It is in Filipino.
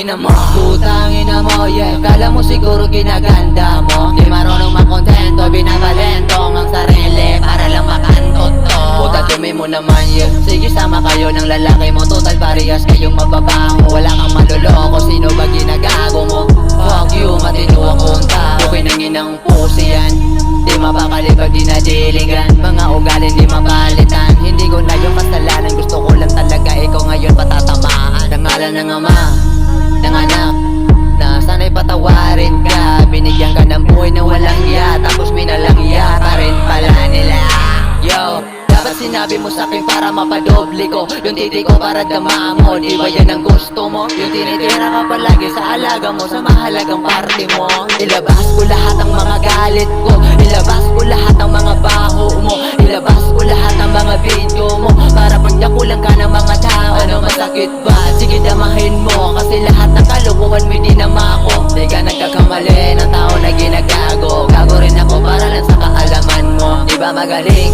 ina mo, putang ina mo, yeah. Kala mo siguro ginaganda mo, di marunong makontento, binabalento ang sarili para lang makantot to. Puta dumi mo naman, yeah. Sige sama kayo ng lalaki mo, total parehas kayong mababango. Wala kang maluloko, sino ba ginagago mo? Fuck you, matino akong tao. Okay nang inang pusi yan, di mapakali pag di nadiligan. Mga ugalin di mapalitan, hindi ko na yung kasalanan. Gusto ko lang talaga ikaw ngayon patatamaan. Nangalan ng ama, ng anak, na sana'y patawarin ka. Binigyan ka ng buhay na walang iya, tapos minalangya pa rin pala nila. Yo, dapat sinabi mo sa'kin para mapadoble ko yung titi ko para dama mo. Di ba yan ang gusto mo? Yung tinitira ka palagi sa alaga mo, sa mahalagang parte mo. Ilabas ko lahat ang mga galit ko, ilabas ko lahat ang mga baho mo, ilabas ko lahat ang mga video mo, para pagdakulang ka ng mga tao. Ano masakit ba? Sige damahin mo, kasi lahat ng kalukuhan mo dinama ko. Di ka nagkakamali ng tao na ginagago, gago rin ako para lang sa kaalaman mo. Di ba magaling